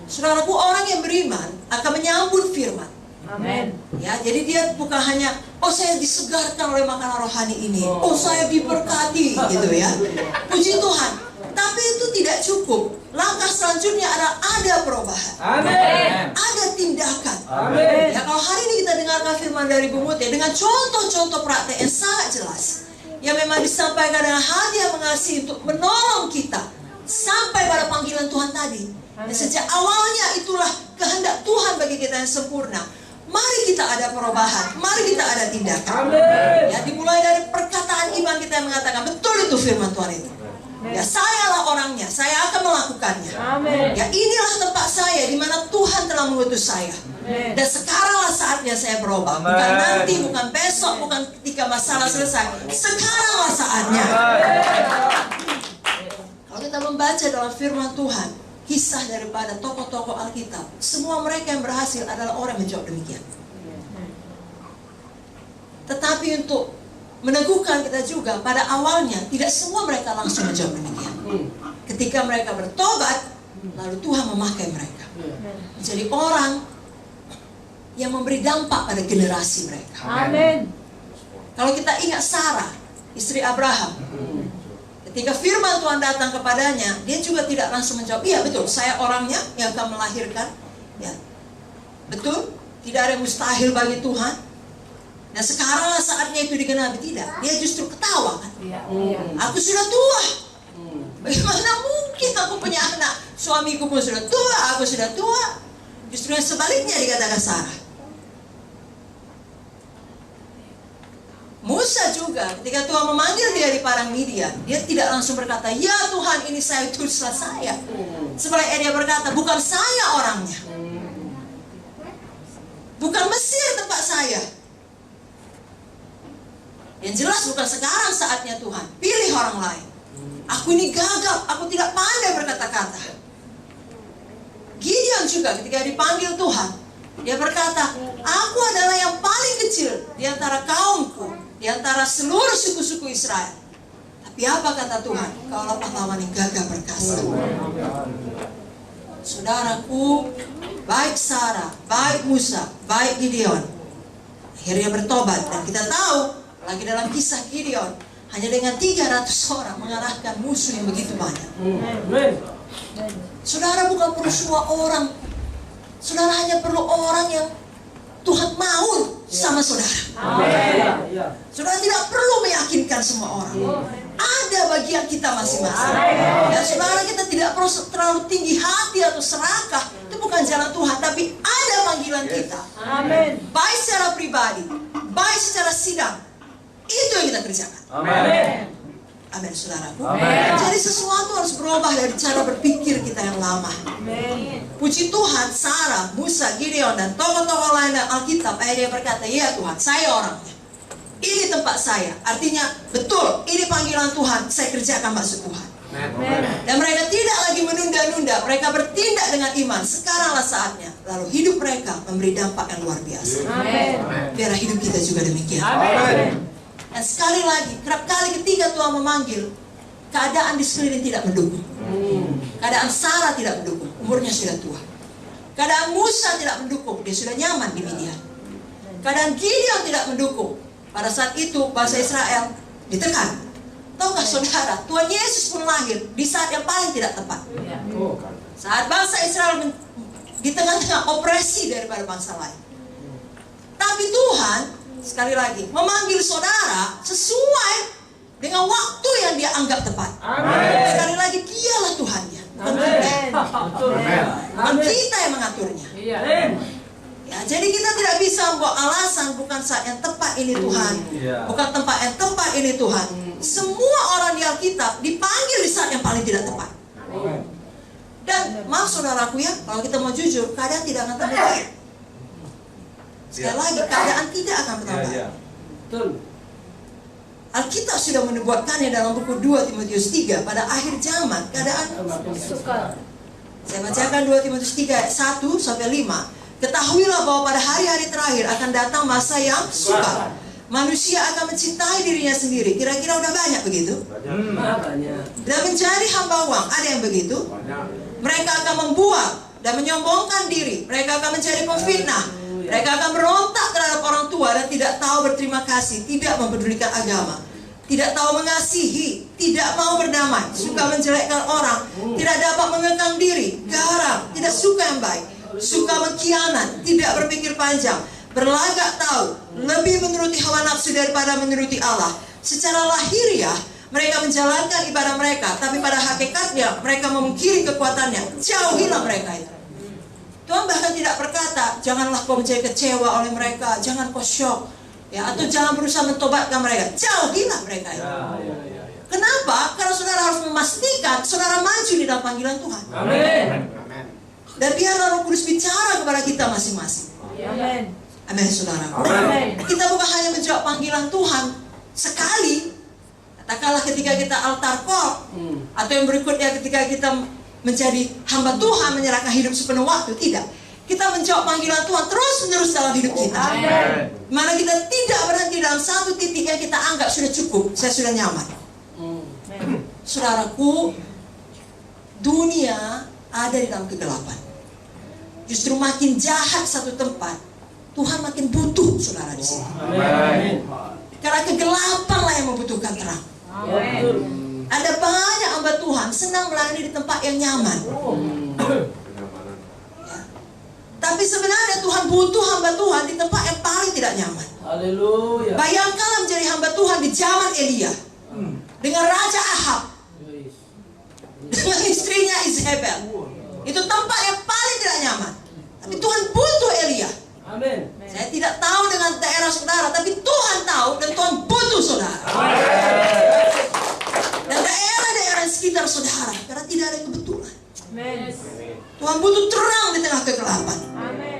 Saudaraku, orang yang beriman akan menyambut firman. Amin. Ya, jadi dia bukan hanya, oh saya disegarkan oleh makanan rohani ini, oh saya diberkati, gitu ya. Puji Tuhan. Tapi itu tidak cukup. Langkah selanjutnya ada perubahan. Amin. Ada tindakan. Amin. Ya, kalau hari ini kita dengarkan firman dari Bu Muti dengan contoh-contoh praktek yang sangat jelas, yang memang disampaikan dengan hati yang mengasihi untuk menolong kita sampai pada panggilan Tuhan tadi. Dan sejak awalnya itulah kehendak Tuhan bagi kita yang sempurna. Mari kita ada perubahan, mari kita ada tindakan. Amin. Ya, dimulai dari perkataan iman kita yang mengatakan betul itu firman Tuhan itu. Ya, sayalah orangnya, saya akan melakukannya. Amin. Ya, inilah tempat saya di mana Tuhan telah mengutus saya. Amin. Dan sekaranglah saatnya saya berubah. Amin. Bukan nanti, bukan besok, bukan ketika masalah selesai. Sekaranglah saatnya. Kalau kita membaca dalam firman Tuhan, kisah daripada tokoh-tokoh Alkitab, semua mereka yang berhasil adalah orang yang menjawab demikian. Tetapi untuk meneguhkan kita juga, pada awalnya tidak semua mereka langsung menjawab demikian. Ketika mereka bertobat, lalu Tuhan memakai mereka menjadi orang yang memberi dampak pada generasi mereka. Amin. Kalau kita ingat Sarah, istri Abraham, ketika firman Tuhan datang kepadanya, dia juga tidak langsung menjawab, iya betul, saya orangnya yang akan melahirkan. Ya, betul, tidak ada yang mustahil bagi Tuhan. Dan sekaranglah saatnya itu digenapi. Tidak, dia justru ketawa kan. Aku sudah tua, bagaimana mungkin aku punya anak? Suamiku pun sudah tua, aku sudah tua. Justru yang sebaliknya dikatakan Sarah. Musa juga, ketika Tuhan memanggil dia di padang Midian, dia tidak langsung berkata, ya Tuhan, ini saya, utuslah saya. Sebaliknya dia berkata, bukan saya orangnya, bukan Mesir tempat saya. Yang jelas bukan sekarang saatnya Tuhan, pilih orang lain. Aku ini gagap, aku tidak pandai berkata-kata. Gideon juga ketika dipanggil Tuhan, dia berkata, aku adalah yang paling kecil di antara kaumku, di antara seluruh suku-suku Israel. Tapi apa kata Tuhan? Kaulah pahlawan yang gagah perkasa. Saudaraku, baik Sarah, baik Musa, baik Gideon, akhirnya bertobat. Dan kita tahu, lagi dalam kisah Gideon, hanya dengan 300 orang mengalahkan musuh yang begitu banyak. Saudara bukan perlu semua orang. Saudara hanya perlu orang yang Tuhan mau sama saudara. Saudara tidak perlu meyakinkan semua orang. Ada bagian kita masing-masing. Dan saudara, kita tidak perlu terlalu tinggi hati atau serakah. Itu bukan jalan Tuhan, tapi ada panggilan kita. Baik secara pribadi, baik secara sidang. Itu yang kita kerjakan. Amin. Amin, saudaraku. Amin. Jadi sesuatu harus berubah dari cara berpikir kita yang lama. Amin. Puji Tuhan, Sarah, Musa, Gideon, dan tokoh-tokoh lain dalam Alkitab, dia berkata, ya Tuhan, saya orangnya. Ini tempat saya. Artinya, betul, ini panggilan Tuhan, saya kerjakan maksud Tuhan. Amin. Dan mereka tidak lagi menunda-nunda, mereka bertindak dengan iman. Sekaranglah saatnya. Lalu hidup mereka memberi dampak yang luar biasa. Amin. Biar hidup kita juga demikian. Amin. Dan sekali lagi, kerap kali ketika Tuhan memanggil, keadaan di sekeliling tidak mendukung. Keadaan Sarah tidak mendukung, umurnya sudah tua. Keadaan Musa tidak mendukung, dia sudah nyaman di Midian. Keadaan Gideon tidak mendukung. Pada saat itu bangsa Israel ditekan. Tahukah saudara, Tuhan Yesus pun lahir di saat yang paling tidak tepat. Saat bangsa Israel di tengah-tengah opresi daripada bangsa lain. Tapi Tuhan, sekali lagi, memanggil saudara sesuai dengan waktu yang dia anggap tepat. Amin. Sekali lagi, dialah Tuhannya, bukan kita. Bukan kita yang mengaturnya. Ya, jadi kita tidak bisa membuat alasan bukan saat yang tepat ini Tuhan, bukan tempat yang tepat ini Tuhan. Semua orang di Alkitab dipanggil di saat yang paling tidak tepat. Dan maaf saudaraku ya, kalau kita mau jujur, keadaan tidak akan tambah baik. Sekali lagi, keadaan tidak akan bertambah. Alkitab sudah menubuatkannya dalam buku 2 Timotius 3. Pada akhir zaman, keadaan sukar. Saya bacakan 2 Timotius 3 ayat 1 sampai 5. Ketahuilah bahwa pada hari-hari terakhir akan datang masa yang sukar. Manusia akan mencintai dirinya sendiri. Kira-kira udah banyak begitu? Dan mencari hamba uang. Ada yang begitu? Mereka akan membuat dan menyombongkan diri. Mereka akan menjadi pemfitnah. Mereka akan berontak terhadap orang tua dan tidak tahu berterima kasih, tidak mempedulikan agama, tidak tahu mengasihi, tidak mau berdamai, suka menjelekkan orang, tidak dapat mengekang diri, garang, tidak suka yang baik, suka mengkhianat, tidak berpikir panjang, berlagak tahu, lebih menuruti hawa nafsu daripada menuruti Allah. Secara lahiriah mereka menjalankan ibadah mereka, tapi pada hakikatnya mereka memungkiri kekuatannya. Jauhilah mereka itu. Tuhan bahkan tidak berkata, janganlah kau menjadi kecewa oleh mereka, jangan kau syok, ya, atau jangan berusaha mentobatkan mereka. Jauhilah mereka itu. Kenapa? Karena saudara harus memastikan saudara maju di dalam panggilan Tuhan. Amin. Dan biarlah Roh Kudus bicara kepada kita masing-masing. Amin. Amin, saudara. Amin. Kita bukan hanya menjawab panggilan Tuhan sekali. Katakanlah ketika kita altar call, atau yang berikutnya ketika kita menjadi hamba Tuhan, menyerahkan hidup sepenuh waktu. Tidak. Kita menjawab panggilan Tuhan terus-menerus dalam hidup kita. Amin. Mana kita tidak berhenti dalam satu titik yang kita anggap sudah cukup, saya sudah nyaman. Saudaraku, dunia ada di dalam kegelapan. Justru makin jahat satu tempat, Tuhan makin butuh saudara di sini. Amin. Karena kegelapanlah yang membutuhkan terang. Amin. Ada banyak hamba Tuhan senang melayani di tempat yang nyaman. Ya. Tapi sebenarnya Tuhan butuh hamba Tuhan di tempat yang paling tidak nyaman. Haleluya. Bayangkanlah menjadi hamba Tuhan di zaman Elia, dengan Raja Ahab, dengan istrinya Izebel. Itu tempat yang paling tidak nyaman. Tapi Tuhan butuh Elia. Amin. Saya tidak tahu dengan daerah saudara, tapi Tuhan tahu dan Tuhan butuh saudara. Dan daerah-daerah sekitar saudara, karena tidak ada kebetulan. Amin. Tuhan butuh terang di tengah kegelapan. Amin.